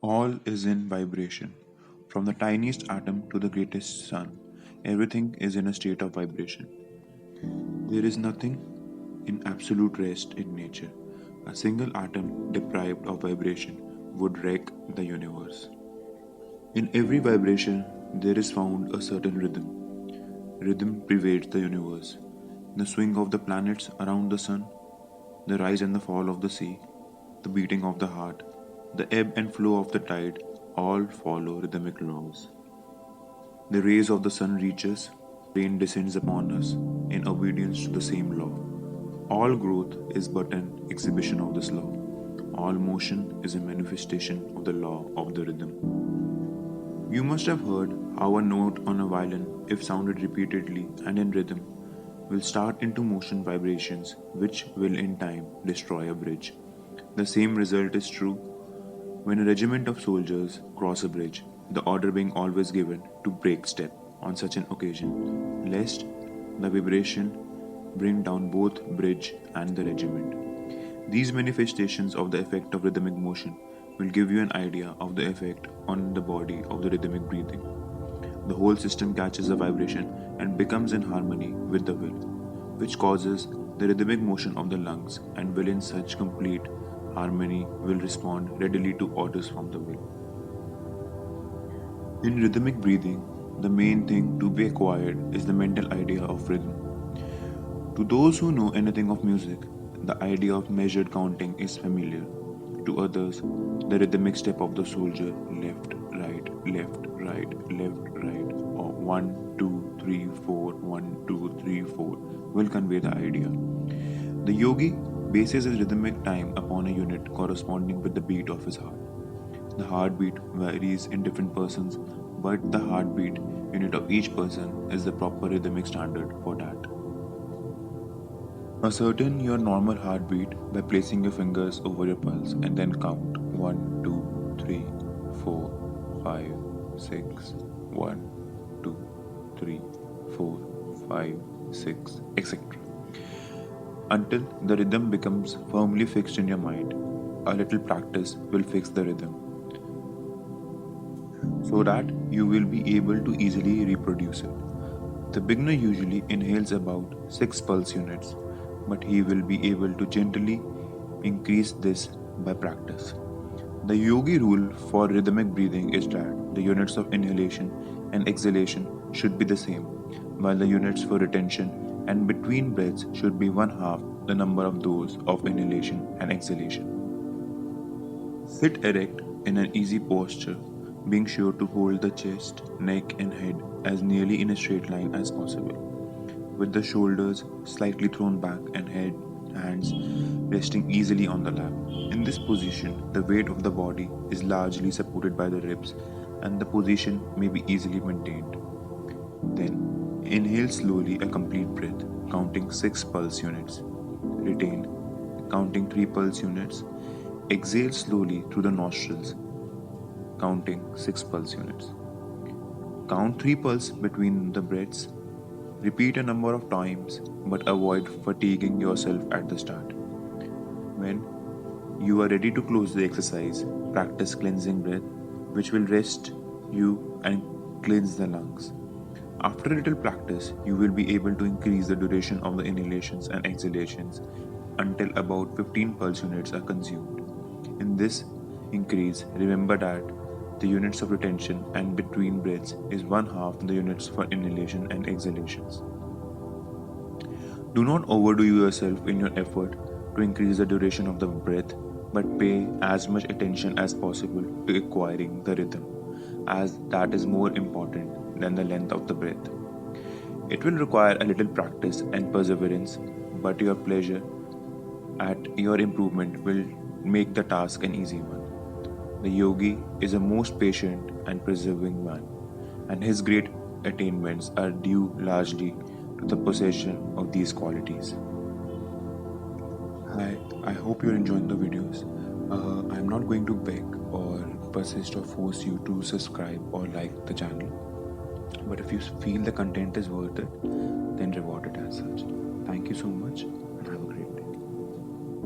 All is in vibration. From the tiniest atom to the greatest sun, everything is in a state of vibration. There is nothing in absolute rest in nature. A single atom deprived of vibration would wreck the universe. In every vibration, there is found a certain rhythm. Rhythm pervades the universe. The swing of the planets around the sun, the rise and the fall of the sea, the beating of the heart, the ebb and flow of the tide all follow rhythmic laws. The rays of the sun reaches, rain descends upon us in obedience to the same law. All growth is but an exhibition of this law. All motion is a manifestation of the law of the rhythm. You must have heard how a note on a violin, if sounded repeatedly and in rhythm, will start into motion vibrations which will in time destroy a bridge. The same result is true when a regiment of soldiers cross a bridge, the order being always given to break step on such an occasion, lest the vibration bring down both bridge and the regiment. These manifestations of the effect of rhythmic motion will give you an idea of the effect on the body of the rhythmic breathing. The whole system catches the vibration and becomes in harmony with the will, which causes the rhythmic motion of the lungs and will in such complete harmony will respond readily to orders from the will. In rhythmic breathing, the main thing to be acquired is the mental idea of rhythm. To those who know anything of music, the idea of measured counting is familiar. To others, the rhythmic step of the soldier left, right, left, right, left, right, or 1, 2, 3, 4, 1, 2, 3, 4 will convey the idea. The yogi bases his rhythmic time upon a unit corresponding with the beat of his heart. The heartbeat varies in different persons, but the heartbeat unit of each person is the proper rhythmic standard for that. Ascertain your normal heartbeat by placing your fingers over your pulse and then count 1, 2, 3, 4, 5, 6, 1, 2, 3, 4, 5, 6, etc. Until the rhythm becomes firmly fixed in your mind. A little practice will fix the rhythm so that you will be able to easily reproduce it. The beginner usually inhales about 6 pulse units, but he will be able to gently increase this by practice. The yogi rule for rhythmic breathing is that the units of inhalation and exhalation should be the same, while the units for retention and between breaths should be one half the number of those of inhalation and exhalation. Sit erect in an easy posture, being sure to hold the chest, neck, and head as nearly in a straight line as possible, with the shoulders slightly thrown back and hands resting easily on the lap. In this position, the weight of the body is largely supported by the ribs and the position may be easily maintained. Then, inhale slowly a complete breath, counting 6 pulse units. Retain, counting 3 pulse units. Exhale slowly through the nostrils, counting 6 pulse units. Count 3 pulse between the breaths. Repeat a number of times, but avoid fatiguing yourself at the start. When you are ready to close the exercise, practice cleansing breath, which will rest you and cleanse the lungs. After a little practice, you will be able to increase the duration of the inhalations and exhalations until about 15 pulse units are consumed. In this increase, remember that the units of retention and between breaths is one half the units for inhalation and exhalations. Do not overdo yourself in your effort to increase the duration of the breath, but pay as much attention as possible to acquiring the rhythm, as that is more important than the length of the breath. It will require a little practice and perseverance, but your pleasure at your improvement will make the task an easy one. The yogi is a most patient and persevering man, and his great attainments are due largely to the possession of these qualities. Hi, I hope you're enjoying the videos. I'm not going to beg or persist or force you to subscribe or like the channel, but if you feel the content is worth it, then reward it as such. Thank you so much.